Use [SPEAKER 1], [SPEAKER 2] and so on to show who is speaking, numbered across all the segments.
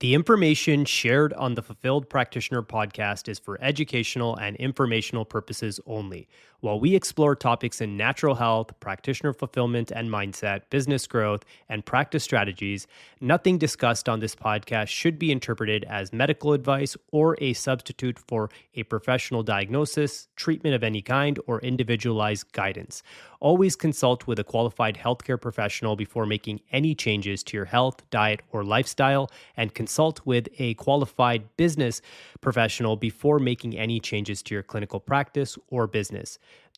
[SPEAKER 1] The information shared on the Fulfilled Practitioner podcast is for educational and informational purposes only. While we explore topics in natural health, practitioner fulfillment and mindset, business growth, and practice strategies, nothing discussed on this podcast should be interpreted as medical advice or a substitute for a professional diagnosis, treatment of any kind, or individualized guidance. Always consult with a qualified healthcare professional before making any changes to your health, diet, or lifestyle, and consult with a qualified business professional before making any changes to your clinical practice or business.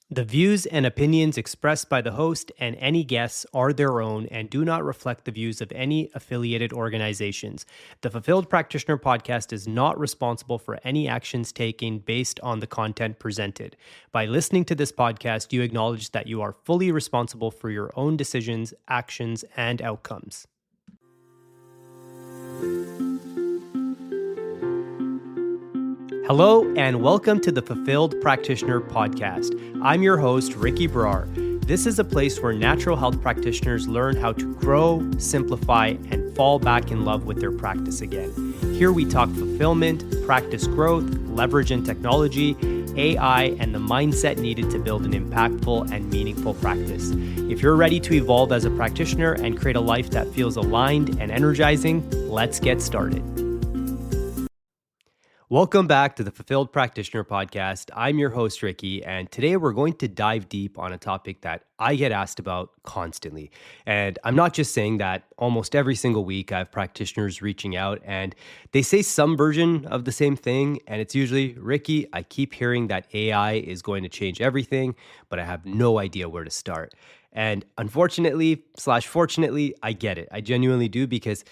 [SPEAKER 1] The views and opinions expressed by the host and any guests are their own and do not reflect the views of any affiliated organizations. The Fulfilled Practitioner podcast is not responsible for any actions taken based on the content presented. By listening to this podcast, you acknowledge that you are fully responsible for your own decisions, actions, and outcomes. Hello, and welcome to the Fulfilled Practitioner podcast. I'm your host, Ricky Brar. This is a place where natural health practitioners learn how to grow, simplify, and fall back in love with their practice again. Here we talk fulfillment, practice growth, leverage in technology, AI, and the mindset needed to build an impactful and meaningful practice. If you're ready to evolve as a practitioner and create a life that feels aligned and energizing, let's get started. Welcome back to the Fulfilled Practitioner podcast. I'm your host, Ricky, and today we're going to dive deep on a topic that I get asked about constantly. And I'm not just saying that. Almost every single week, I have practitioners reaching out and they say some version of the same thing. And it's usually, Ricky, I keep hearing that AI is going to change everything, but I have no idea where to start. And unfortunately, fortunately, I get it. I genuinely do, because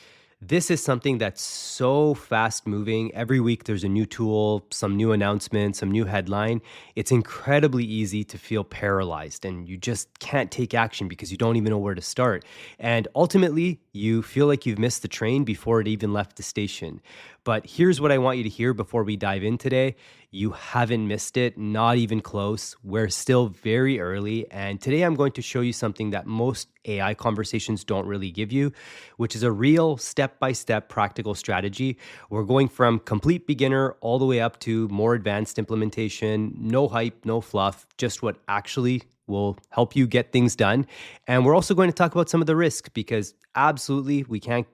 [SPEAKER 1] this is something that's so fast moving. Every week there's a new tool, some new announcement, some new headline. It's incredibly easy to feel paralyzed and you just can't take action because you don't even know where to start. And ultimately, you feel like you've missed the train before it even left the station. But here's what I want you to hear before we dive in today. You haven't missed it, not even close. We're still very early. And today I'm going to show you something that most AI conversations don't really give you, which is a real step-by-step practical strategy. We're going from complete beginner all the way up to more advanced implementation. No hype, no fluff, just what actually will help you get things done. And we're also going to talk about some of the risk, because absolutely we can't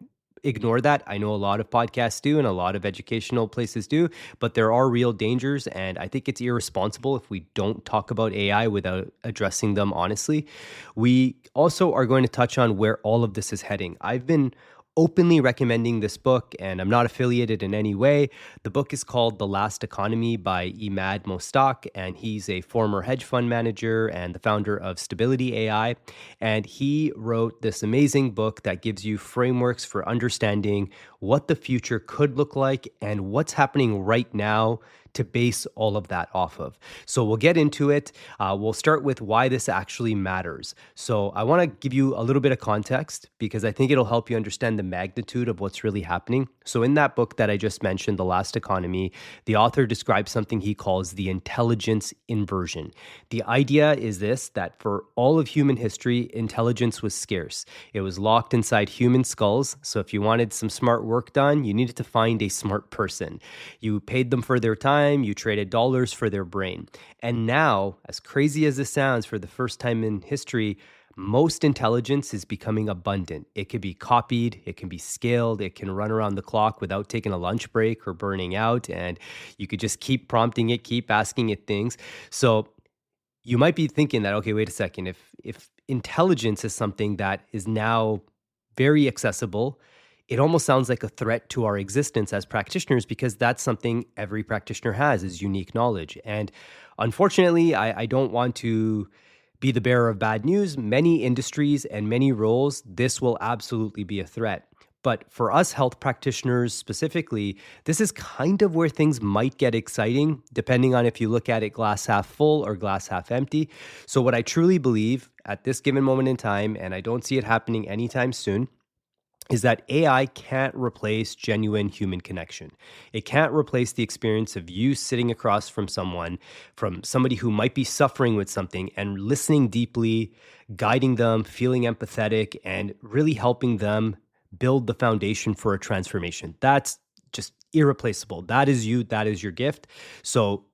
[SPEAKER 1] ignore that. I know a lot of podcasts do and a lot of educational places do, but there are real dangers. And I think it's irresponsible if we don't talk about AI without addressing them honestly. We also are going to touch on where all of this is heading. I've been openly recommending this book, and I'm not affiliated in any way. The book is called The Last Economy by Imad Mostaq, and he's a former hedge fund manager and the founder of Stability AI. And he wrote this amazing book that gives you frameworks for understanding what the future could look like and what's happening right now to base all of that off of. So we'll get into it. We'll start with why this actually matters. So I want to give you a little bit of context because I think it'll help you understand the magnitude of what's really happening. So in that book that I just mentioned, The Last Economy, the author describes something he calls the intelligence inversion. The idea is this, that for all of human history, intelligence was scarce. It was locked inside human skulls. So if you wanted some smart work done, you needed to find a smart person. You paid them for their time. You traded dollars for their brain. And now, as crazy as this sounds, for the first time in history, most intelligence is becoming abundant. It can be copied, it can be scaled, it can run around the clock without taking a lunch break or burning out. And you could just keep prompting it, keep asking it things. So you might be thinking that, okay, wait a second, if intelligence is something that is now very accessible, it almost sounds like a threat to our existence as practitioners, because that's something every practitioner has, is unique knowledge. And unfortunately, I don't want to be the bearer of bad news. Many industries and many roles, this will absolutely be a threat. But for us health practitioners specifically, this is kind of where things might get exciting, depending on if you look at it glass half full or glass half empty. So what I truly believe at this given moment in time, and I don't see it happening anytime soon, is that AI can't replace genuine human connection. It can't replace the experience of you sitting across from somebody who might be suffering with something and listening deeply, guiding them, feeling empathetic, and really helping them build the foundation for a transformation. That's just irreplaceable. That is you, that is your gift. So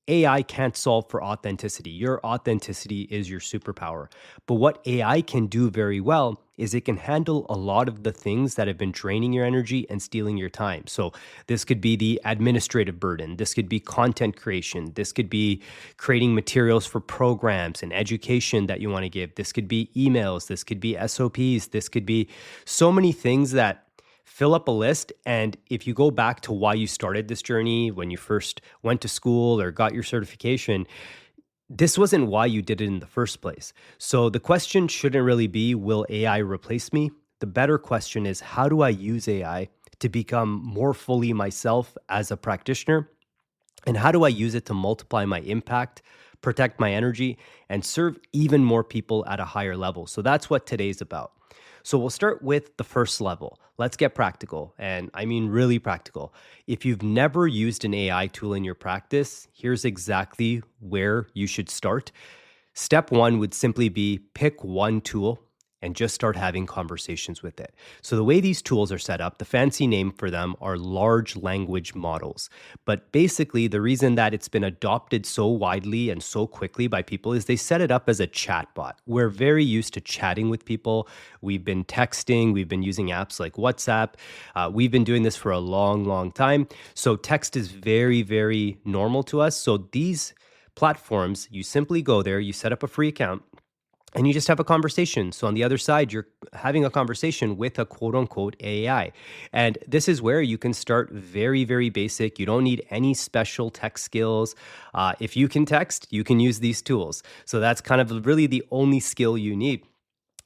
[SPEAKER 1] AI can't solve for authenticity. Your authenticity is your superpower. But what AI can do very well is it can handle a lot of the things that have been draining your energy and stealing your time. So this could be the administrative burden. This could be content creation. This could be creating materials for programs and education that you want to give. This could be emails. This could be SOPs. This could be so many things that fill up a list. And if you go back to why you started this journey, when you first went to school or got your certification, this wasn't why you did it in the first place. So the question shouldn't really be, will AI replace me? The better question is, how do I use AI to become more fully myself as a practitioner? And how do I use it to multiply my impact, protect my energy, and serve even more people at a higher level? So that's what today's about. So we'll start with the first level. Let's get practical. And I mean really practical. If you've never used an AI tool in your practice, here's exactly where you should start. Step one would simply be pick one tool and just start having conversations with it. So the way these tools are set up, the fancy name for them are large language models. But basically, the reason that it's been adopted so widely and so quickly by people is they set it up as a chatbot. We're very used to chatting with people. We've been texting, we've been using apps like WhatsApp. We've been doing this for a long, long time. So text is very, very normal to us. So these platforms, you simply go there, you set up a free account, and you just have a conversation. So on the other side, you're having a conversation with a quote unquote AI. And this is where you can start very, very basic. You don't need any special tech skills. If you can text, you can use these tools. So that's kind of really the only skill you need.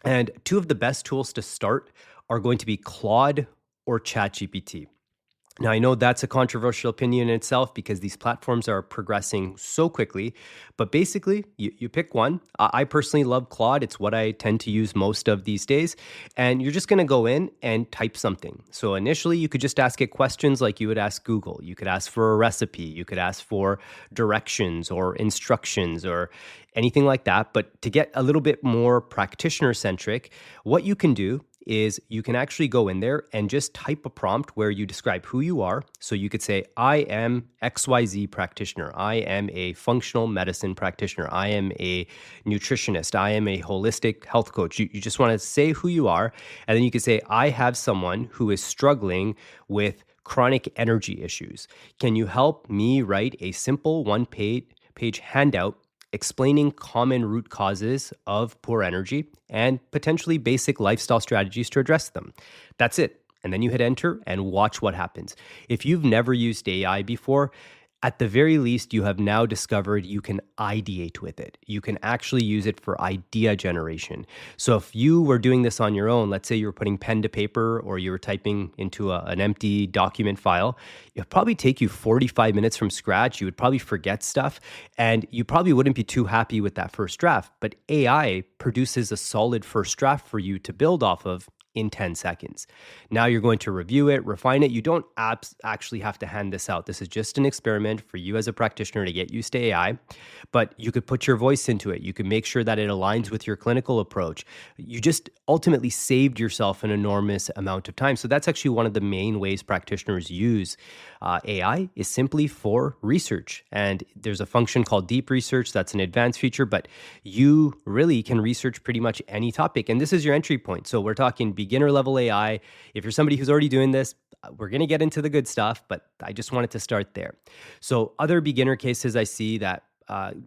[SPEAKER 1] And two of the best tools to start are going to be Claude or ChatGPT. Now, I know that's a controversial opinion in itself because these platforms are progressing so quickly, but basically, you pick one. I personally love Claude. It's what I tend to use most of these days. And you're just going to go in and type something. So initially, you could just ask it questions like you would ask Google. You could ask for a recipe. You could ask for directions or instructions or anything like that. But to get a little bit more practitioner centric, what you can do is you can actually go in there and just type a prompt where you describe who you are. So you could say, I am XYZ practitioner. I am a functional medicine practitioner. I am a nutritionist. I am a holistic health coach. You just want to say who you are. And then you could say, I have someone who is struggling with chronic energy issues. Can you help me write a simple one-page handout explaining common root causes of poor energy and potentially basic lifestyle strategies to address them? That's it. And then you hit enter and watch what happens. If you've never used AI before, at the very least, you have now discovered you can ideate with it. You can actually use it for idea generation. So if you were doing this on your own, let's say you were putting pen to paper or you were typing into an empty document file, it'd probably take you 45 minutes from scratch. You would probably forget stuff and you probably wouldn't be too happy with that first draft. But AI produces a solid first draft for you to build off of in 10 seconds. Now you're going to review it, refine it. You don't actually have to hand this out. This is just an experiment for you as a practitioner to get used to AI, but you could put your voice into it. You can make sure that it aligns with your clinical approach. You just ultimately saved yourself an enormous amount of time. So that's actually one of the main ways practitioners use AI is simply for research. And there's a function called deep research. That's an advanced feature, but you really can research pretty much any topic. And this is your entry point. So we're talking beginner level AI. If you're somebody who's already doing this, we're going to get into the good stuff, but I just wanted to start there. So other beginner cases I see that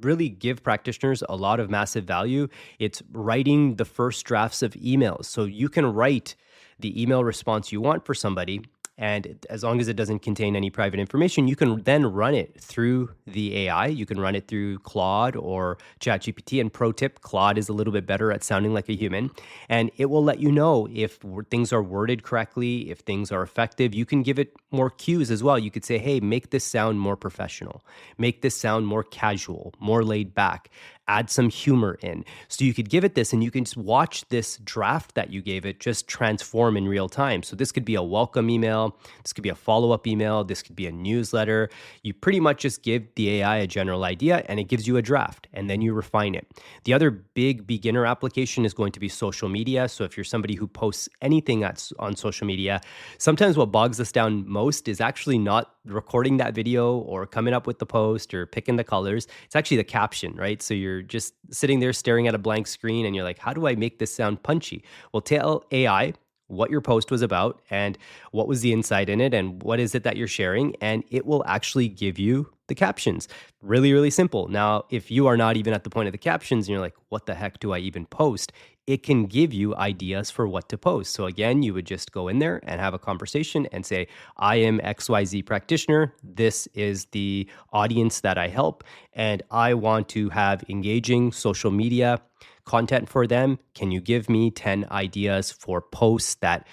[SPEAKER 1] really give practitioners a lot of massive value. It's writing the first drafts of emails. So you can write the email response you want for somebody. And as long as it doesn't contain any private information, you can then run it through the AI. You can run it through Claude or ChatGPT. And pro tip, Claude is a little bit better at sounding like a human. And it will let you know if things are worded correctly, if things are effective. You can give it more cues as well. You could say, hey, make this sound more professional. Make this sound more casual, more laid back. add some humor in. So you could give it this and you can just watch this draft that you gave it just transform in real time. So this could be a welcome email, this could be a follow-up email, this could be a newsletter. You pretty much just give the AI a general idea and it gives you a draft and then you refine it. The other big beginner application is going to be social media. So if you're somebody who posts anything that's on social media, sometimes what bogs us down most is actually not recording that video or coming up with the post or picking the colors. It's actually the caption, right? So you're just sitting there staring at a blank screen and you're like, how do I make this sound punchy? Well, tell AI what your post was about and what was the insight in it and what is it that you're sharing, and it will actually give you the captions. Really, really simple. Now, if you are not even at the point of the captions and you're like, what the heck do I even post? It can give you ideas for what to post. So again, you would just go in there and have a conversation and say, I am XYZ practitioner. This is the audience that I help, and I want to have engaging social media content for them. Can you give me 10 ideas for posts that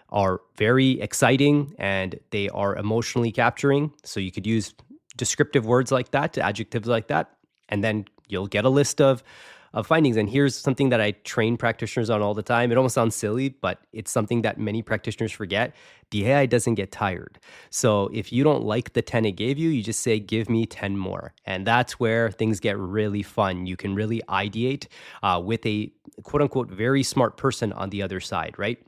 [SPEAKER 1] are very exciting and they are emotionally capturing? So you could use descriptive words like that, adjectives like that, and then you'll get a list of findings. And here's something that I train practitioners on all the time. It almost sounds silly, but it's something that many practitioners forget. The AI doesn't get tired. So if you don't like the 10 it gave you, you just say, give me 10 more. And that's where things get really fun. You can really ideate with a quote unquote very smart person on the other side, right?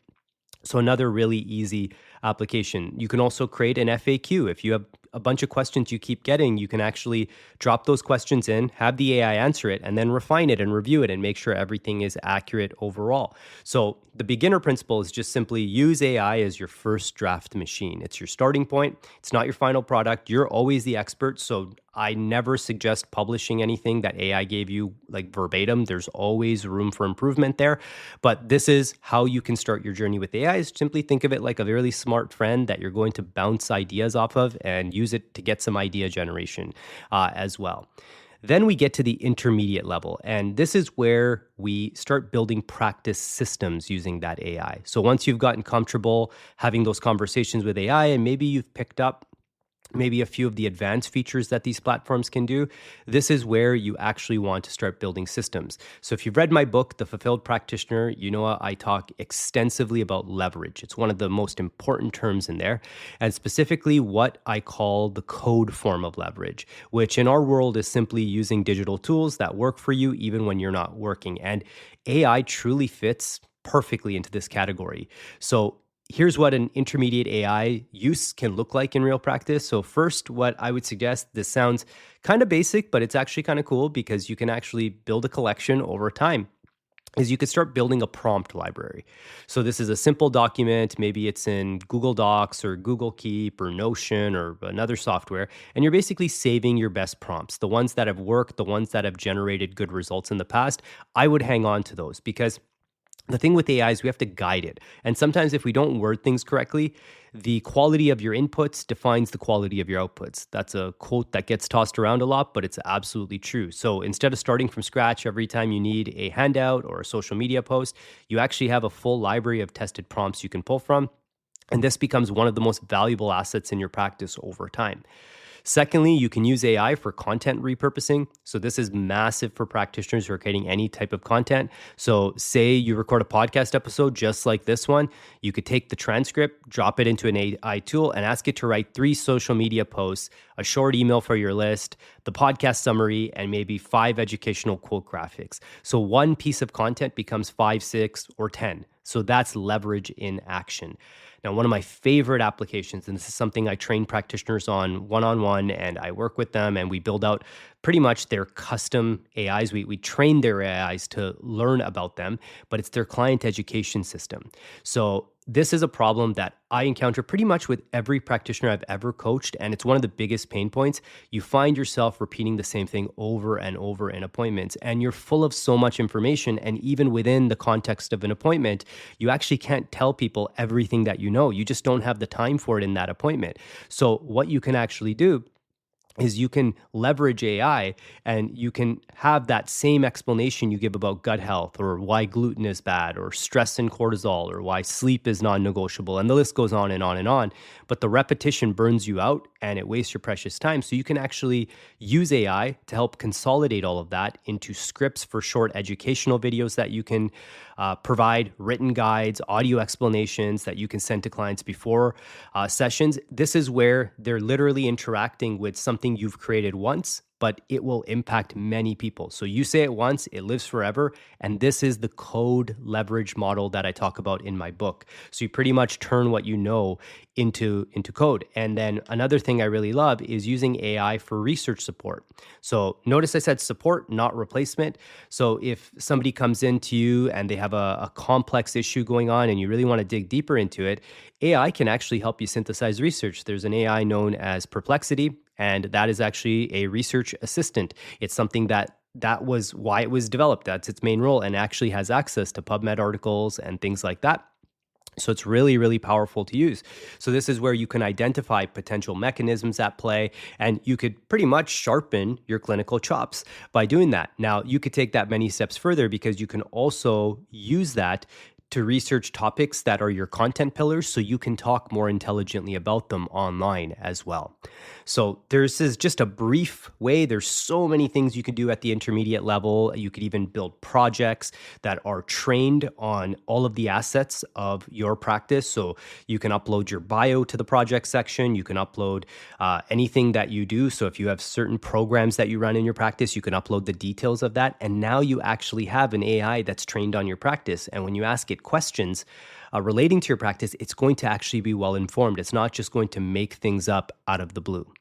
[SPEAKER 1] So another really easy application. You can also create an FAQ. If you have a bunch of questions you keep getting, you can actually drop those questions in, have the AI answer it, and then refine it and review it and make sure everything is accurate overall. So the beginner principle is just simply use AI as your first draft machine. It's your starting point. It's not your final product. You're always the expert. So I never suggest publishing anything that AI gave you like verbatim. There's always room for improvement there. But this is how you can start your journey with AI. Is simply think of it like a really smart friend that you're going to bounce ideas off of and use it to get some idea generation as well. Then we get to the intermediate level, and this is where we start building practice systems using that AI. So once you've gotten comfortable having those conversations with AI and maybe you've picked up maybe a few of the advanced features that these platforms can do, this is where you actually want to start building systems. So if you've read my book, The Fulfilled Practitioner, you know I talk extensively about leverage. It's one of the most important terms in there, and specifically what I call the code form of leverage, which in our world is simply using digital tools that work for you even when you're not working. And AI truly fits perfectly into this category. So here's what an intermediate AI use can look like in real practice. So first, what I would suggest, this sounds kind of basic, but it's actually kind of cool because you can actually build a collection over time, is you could start building a prompt library. So this is a simple document. Maybe it's in Google Docs or Google Keep or Notion or another software. And you're basically saving your best prompts, the ones that have worked, the ones that have generated good results in the past. I would hang on to those because the thing with AI is we have to guide it. And sometimes if we don't word things correctly, the quality of your inputs defines the quality of your outputs. That's a quote that gets tossed around a lot, but it's absolutely true. So instead of starting from scratch every time you need a handout or a social media post, you actually have a full library of tested prompts you can pull from. And this becomes one of the most valuable assets in your practice over time. Secondly, you can use AI for content repurposing. So this is massive for practitioners who are creating any type of content. So say you record a podcast episode just like this one, you could take the transcript, drop it into an AI tool and ask it to write 3 social media posts, a short email for your list, the podcast summary, and maybe 5 educational quote graphics. So one piece of content becomes 5, 6, or 10. So that's leverage in action. Now, one of my favorite applications, and this is something I train practitioners on one-on-one, and I work with them, and we build out pretty much their custom AIs. We train their AIs to learn about them, but it's their client education system. So this is a problem that I encounter pretty much with every practitioner I've ever coached, and it's one of the biggest pain points. You find yourself repeating the same thing over and over in appointments, and you're full of so much information, and even within the context of an appointment, you actually can't tell people everything that you know. You just don't have the time for it in that appointment. So what you can actually do is you can leverage AI and you can have that same explanation you give about gut health or why gluten is bad or stress and cortisol or why sleep is non-negotiable. And the list goes on and on and on. But the repetition burns you out and it wastes your precious time. So you can actually use AI to help consolidate all of that into scripts for short educational videos that you can provide, written guides, audio explanations that you can send to clients before sessions. This is where they're literally interacting with something you've created once, but it will impact many people. So you say it once, it lives forever. And this is the code leverage model that I talk about in my book. So you pretty much turn what you know into code. And then another thing I really love is using AI for research support. So notice I said support, not replacement. So if somebody comes into you and they have a complex issue going on and you really want to dig deeper into it, AI can actually help you synthesize research. There's an AI known as Perplexity, and that is actually a research assistant. It's something that was why it was developed. That's its main role, and actually has access to PubMed articles and things like that. So it's really, really powerful to use. So this is where you can identify potential mechanisms at play, and you could pretty much sharpen your clinical chops by doing that. Now, you could take that many steps further because you can also use that to research topics that are your content pillars so you can talk more intelligently about them online as well. So this is just a brief way. There's so many things you can do at the intermediate level. You could even build projects that are trained on all of the assets of your practice. So you can upload your bio to the project section. You can upload anything that you do. So if you have certain programs that you run in your practice, you can upload the details of that. And now you actually have an AI that's trained on your practice. And when you ask it questions relating to your practice, it's going to actually be well informed. It's not just going to make things up out of the blue.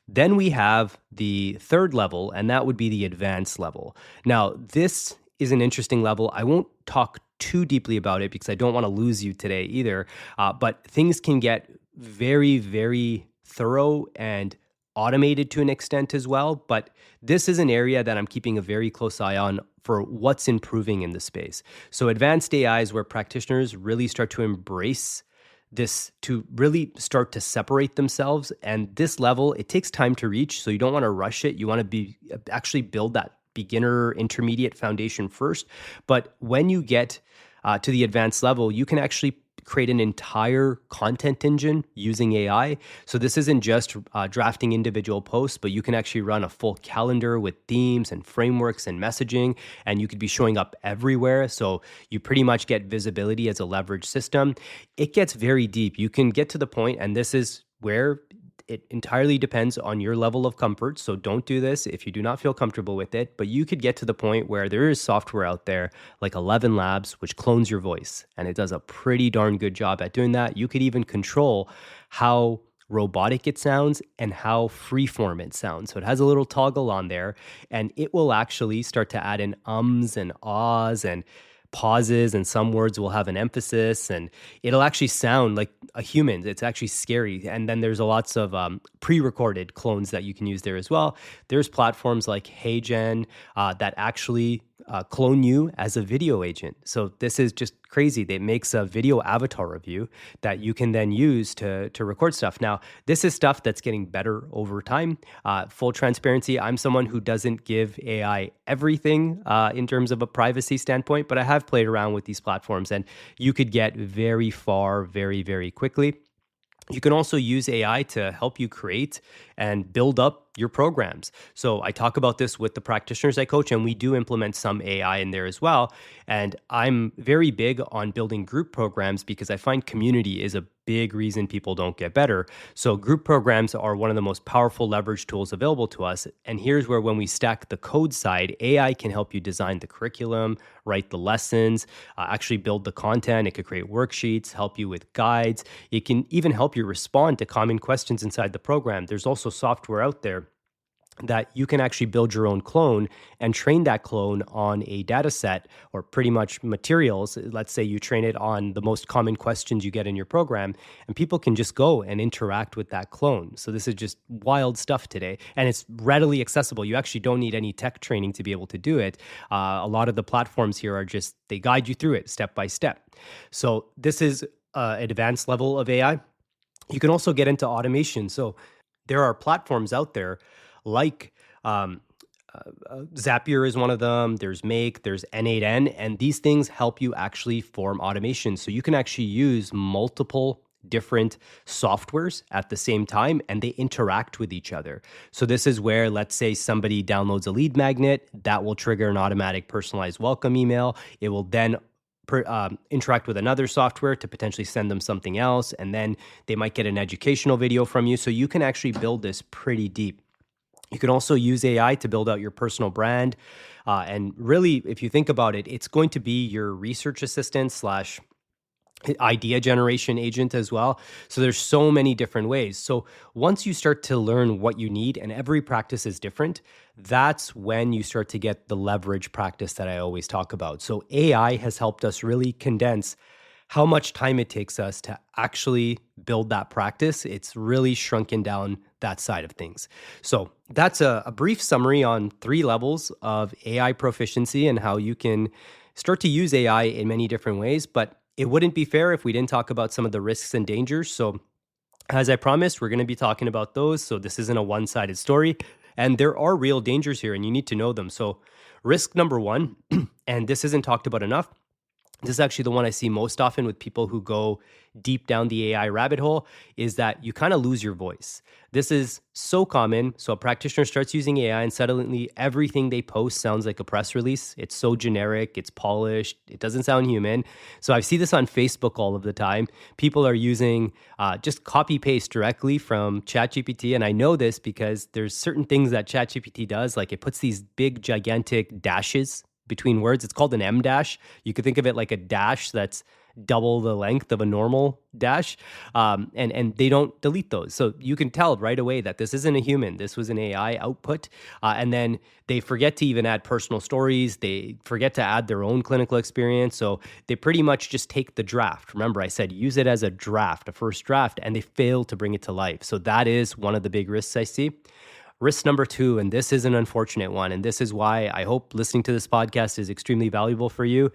[SPEAKER 1] Then we have the third level, and that would be the advanced level. Now, this is an interesting level. I won't talk too deeply about it because I don't want to lose you today either. But things can get very, very thorough and automated to an extent as well. But this is an area that I'm keeping a very close eye on for what's improving in the space. So advanced AI is where practitioners really start to embrace this, to really start to separate themselves. And this level, it takes time to reach. So you don't want to rush it. You want to actually build that beginner, intermediate foundation first. But when you get to the advanced level, you can actually create an entire content engine using AI. So this isn't just drafting individual posts, but you can actually run a full calendar with themes and frameworks and messaging, and you could be showing up everywhere. So you pretty much get visibility as a leverage system. It gets very deep. You can get to the point, and this is where it entirely depends on your level of comfort. So don't do this if you do not feel comfortable with it. But you could get to the point where there is software out there like 11 Labs, which clones your voice. And it does a pretty darn good job at doing that. You could even control how robotic it sounds and how freeform it sounds. So it has a little toggle on there, and it will actually start to add in ums and ahs and pauses, and some words will have an emphasis, and it'll actually sound like a human. It's actually scary. And then there's lots of pre-recorded clones that you can use there as well. There's platforms like HeyGen that actually clone you as a video agent. So this is just crazy. It makes a video avatar of you that you can then use to record stuff. Now, this is stuff that's getting better over time. Full transparency, I'm someone who doesn't give AI everything in terms of a privacy standpoint, but I have played around with these platforms, and you could get very far very, very quickly. You can also use AI to help you create and build up your programs. So I talk about this with the practitioners I coach, and we do implement some AI in there as well. And I'm very big on building group programs because I find community is a big reason people don't get better. So group programs are one of the most powerful leverage tools available to us. And here's where, when we stack the code side, AI can help you design the curriculum, write the lessons, actually build the content. It could create worksheets, help you with guides. It can even help you respond to common questions inside the program. There's also software out there that you can actually build your own clone and train that clone on a data set or pretty much materials. Let's say you train it on the most common questions you get in your program, and people can just go and interact with that clone. So this is just wild stuff today, and it's readily accessible. You actually don't need any tech training to be able to do it. A lot of the platforms here are just, they guide you through it step by step. So this is an advanced level of AI. You can also get into automation. So There are platforms out there like um, Zapier is one of them. There's Make, there's N8N, and these things help you actually form automation. So you can actually use multiple different softwares at the same time and they interact with each other. So this is where, let's say somebody downloads a lead magnet, that will trigger an automatic personalized welcome email. It will then interact with another software to potentially send them something else. And then they might get an educational video from you. So you can actually build this pretty deep. You can also use AI to build out your personal brand. And really, if you think about it, it's going to be your research assistant slash idea generation agent as well. So there's so many different ways. So once you start to learn what you need, and every practice is different, that's when you start to get the leverage practice that I always talk about. So AI has helped us really condense how much time it takes us to actually build that practice. It's really shrunken down that side of things. So that's a brief summary on 3 levels of AI proficiency and how you can start to use AI in many different ways. But it wouldn't be fair if we didn't talk about some of the risks and dangers. So as I promised, we're going to be talking about those. So this isn't a one-sided story. And there are real dangers here, and you need to know them. So risk number 1, and this isn't talked about enough, this is actually the one I see most often with people who go deep down the AI rabbit hole, is that you kind of lose your voice. This is so common. So a practitioner starts using AI and suddenly everything they post sounds like a press release. It's so generic, it's polished, it doesn't sound human. So I see this on Facebook all of the time. People are using just copy paste directly from ChatGPT. And I know this because there's certain things that ChatGPT does, like it puts these big gigantic dashes between words. It's called an M dash. You could think of it like a dash that's double the length of a normal dash. And they don't delete those. So you can tell right away that this isn't a human. This was an AI output. And then they forget to even add personal stories. They forget to add their own clinical experience. So they pretty much just take the draft. Remember, I said use it as a draft, a first draft, and they fail to bring it to life. So that is one of the big risks I see. Risk number 2, and this is an unfortunate one, and this is why I hope listening to this podcast is extremely valuable for you.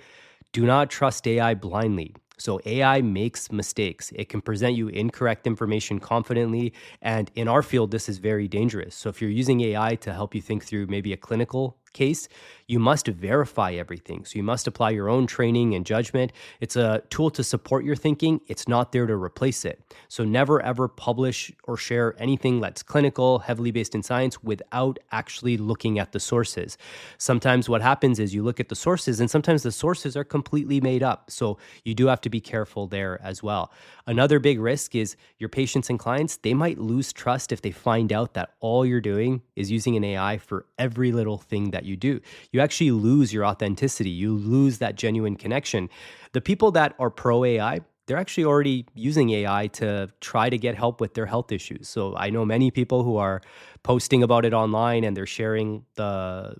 [SPEAKER 1] Do not trust AI blindly. So AI makes mistakes. It can present you incorrect information confidently. And in our field, this is very dangerous. So if you're using AI to help you think through maybe a clinical case, you must verify everything. So you must apply your own training and judgment. It's a tool to support your thinking. It's not there to replace it. So never ever publish or share anything that's clinical, heavily based in science without actually looking at the sources. Sometimes what happens is you look at the sources and sometimes the sources are completely made up. So you do have to be careful there as well. Another big risk is your patients and clients, they might lose trust if they find out that all you're doing is using an AI for every little thing that you do. You actually lose your authenticity. You lose that genuine connection. The people that are pro AI, they're actually already using AI to try to get help with their health issues. So I know many people who are posting about it online and they're sharing the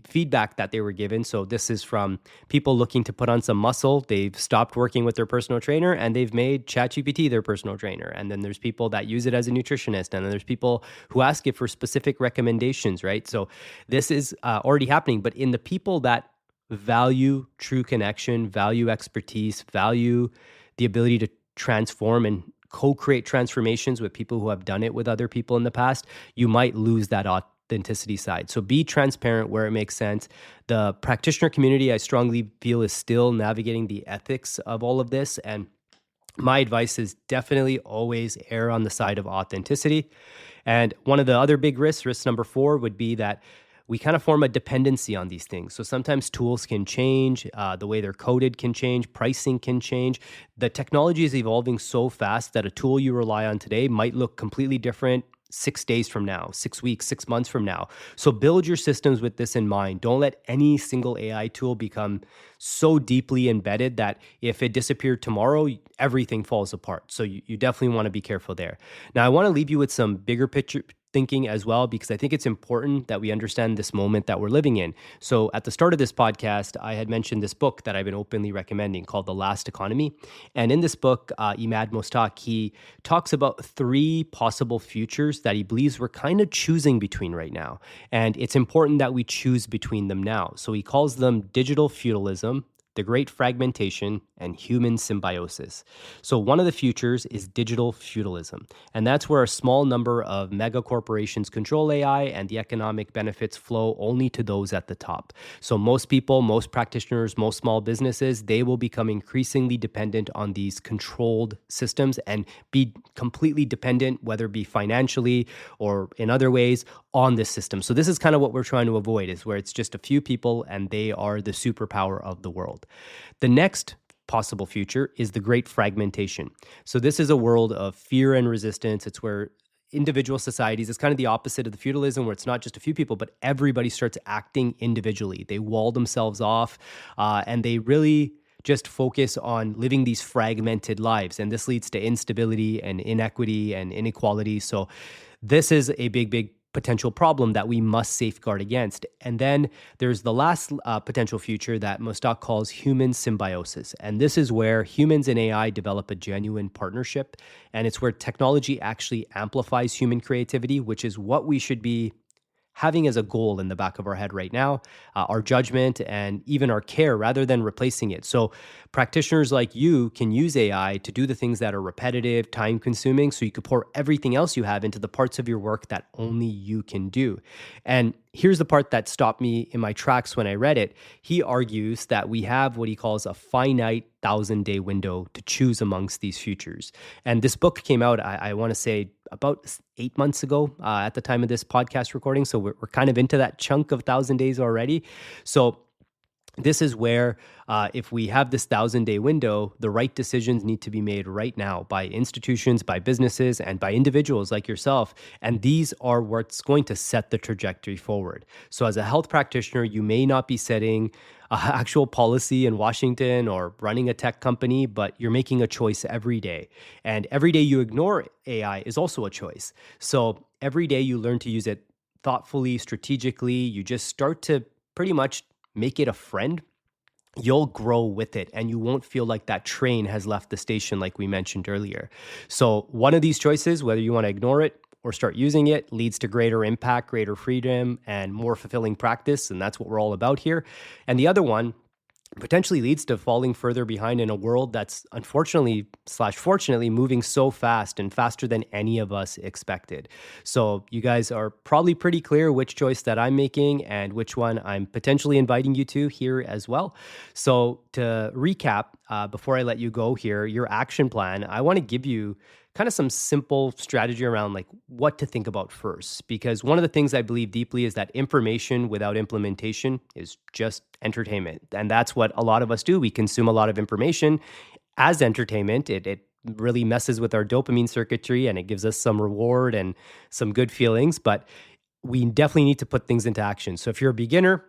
[SPEAKER 1] feedback that they were given. So this is from people looking to put on some muscle. They've stopped working with their personal trainer and they've made ChatGPT their personal trainer. And then there's people that use it as a nutritionist. And then there's people who ask it for specific recommendations, right? So this is already happening. But in the people that value true connection, value expertise, value the ability to transform and co-create transformations with people who have done it with other people in the past, you might lose that authenticity side. So be transparent where it makes sense. The practitioner community, I strongly feel, is still navigating the ethics of all of this. And my advice is definitely always err on the side of authenticity. And one of the other big risks, risk number 4, would be that we kind of form a dependency on these things. So sometimes tools can change, the way they're coded can change, pricing can change. The technology is evolving so fast that a tool you rely on today might look completely different 6 days from now, 6 weeks, 6 months from now. So build your systems with this in mind. Don't let any single AI tool become so deeply embedded that if it disappeared tomorrow, everything falls apart. So you definitely want to be careful there. Now, I want to leave you with some bigger picture thinking as well, because I think it's important that we understand this moment that we're living in. So at the start of this podcast, I had mentioned this book that I've been openly recommending called The Last Economy. And in this book, Imad Mostaq, he talks about 3 possible futures that he believes we're kind of choosing between right now. And it's important that we choose between them now. So he calls them digital feudalism, the great fragmentation, and human symbiosis. So, one of the futures is digital feudalism. And that's where a small number of mega corporations control AI and the economic benefits flow only to those at the top. So, most people, most practitioners, most small businesses, they will become increasingly dependent on these controlled systems and be completely dependent, whether it be financially or in other ways, on this system. So this is kind of what we're trying to avoid, is where it's just a few people and they are the superpower of the world. The next possible future is the great fragmentation. So this is a world of fear and resistance. It's where individual societies, it's kind of the opposite of the feudalism, where it's not just a few people, but everybody starts acting individually. They wall themselves off, and they really just focus on living these fragmented lives. And this leads to instability and inequity and inequality. So this is a big potential problem that we must safeguard against. And then there's the last potential future that Mostak calls human symbiosis. And this is where humans and AI develop a genuine partnership. And it's where technology actually amplifies human creativity, which is what we should be having as a goal in the back of our head right now, our judgment and even our care, rather than replacing it. So practitioners like you can use AI to do the things that are repetitive, time consuming, so you could pour everything else you have into the parts of your work that only you can do. And here's the part that stopped me in my tracks when I read it. He argues that we have what he calls a finite 1,000-day window to choose amongst these futures. And this book came out, I want to say, about 8 months ago at the time of this podcast recording. So we're kind of into that chunk of 1,000 days already. So this is where if we have this 1,000-day window, the right decisions need to be made right now by institutions, by businesses, and by individuals like yourself. And these are what's going to set the trajectory forward. So as a health practitioner, you may not be setting actual policy in Washington or running a tech company, but you're making a choice every day. And every day you ignore AI is also a choice. So every day you learn to use it thoughtfully, strategically, you just start to pretty much make it a friend. You'll grow with it and you won't feel like that train has left the station like we mentioned earlier. So one of these choices, whether you want to ignore it or start using it, leads to greater impact, greater freedom, and more fulfilling practice. And that's what we're all about here. And the other one potentially leads to falling further behind in a world that's unfortunately/fortunately moving so fast and faster than any of us expected. So you guys are probably pretty clear which choice that I'm making and which one I'm potentially inviting you to here as well. So to recap, before I let you go here, your action plan, I want to give you kind of some simple strategy around like what to think about first. Because one of the things I believe deeply is that information without implementation is just entertainment. And that's what a lot of us do. We consume a lot of information as entertainment. It really messes with our dopamine circuitry and it gives us some reward and some good feelings. But we definitely need to put things into action. So if you're a beginner,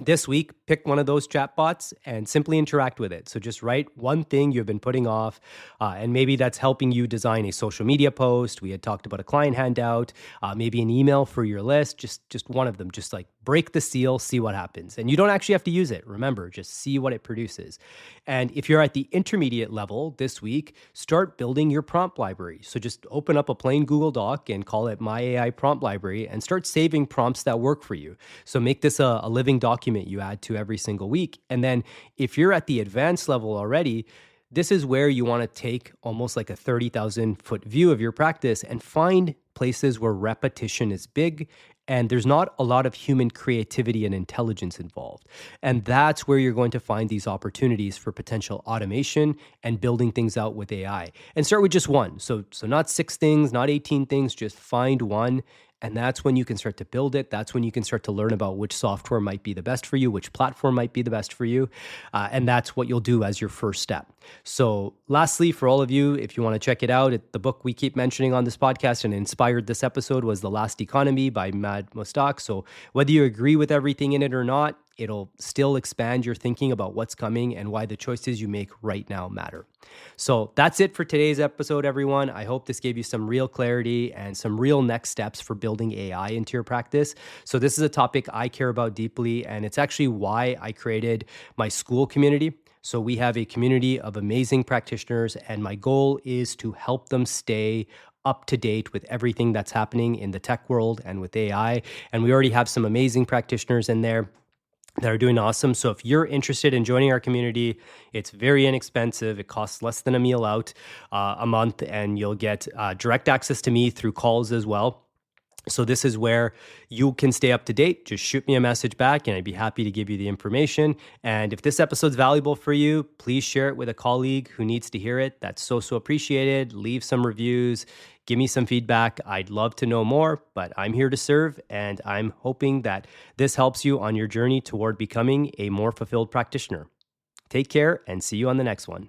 [SPEAKER 1] this week, pick one of those chatbots and simply interact with it. So just write one thing you've been putting off, and maybe that's helping you design a social media post. We had talked about a client handout, maybe an email for your list, just one of them. Just like break the seal, see what happens. And you don't actually have to use it. Remember, just see what it produces. And if you're at the intermediate level this week, start building your prompt library. So just open up a plain Google Doc and call it My AI Prompt Library and start saving prompts that work for you. So make this a living document you add to every single week. And then if you're at the advanced level already, this is where you want to take almost like a 30,000 foot view of your practice and find places where repetition is big and there's not a lot of human creativity and intelligence involved. And that's where you're going to find these opportunities for potential automation and building things out with AI. And start with just one. So not 6 things, not 18 things, just find one. And that's when you can start to build it. That's when you can start to learn about which software might be the best for you, which platform might be the best for you. And that's what you'll do as your first step. So lastly, for all of you, if you want to check it out, the book we keep mentioning on this podcast and inspired this episode was The Last Economy by Mad Mostak. So whether you agree with everything in it or not, it'll still expand your thinking about what's coming and why the choices you make right now matter. So that's it for today's episode, everyone. I hope this gave you some real clarity and some real next steps for building AI into your practice. So this is a topic I care about deeply, and it's actually why I created my school community. So we have a community of amazing practitioners, and my goal is to help them stay up to date with everything that's happening in the tech world and with AI. And we already have some amazing practitioners in there. that are doing awesome. So if you're interested in joining our community, it's very inexpensive. It costs less than a meal out a month, and you'll get direct access to me through calls as well. So this is where you can stay up to date. Just shoot me a message back and I'd be happy to give you the information. And if this episode's valuable for you, please share it with a colleague who needs to hear it. That's so appreciated. Leave some reviews, give me some feedback. I'd love to know more, but I'm here to serve. And I'm hoping that this helps you on your journey toward becoming a more fulfilled practitioner. Take care and see you on the next one.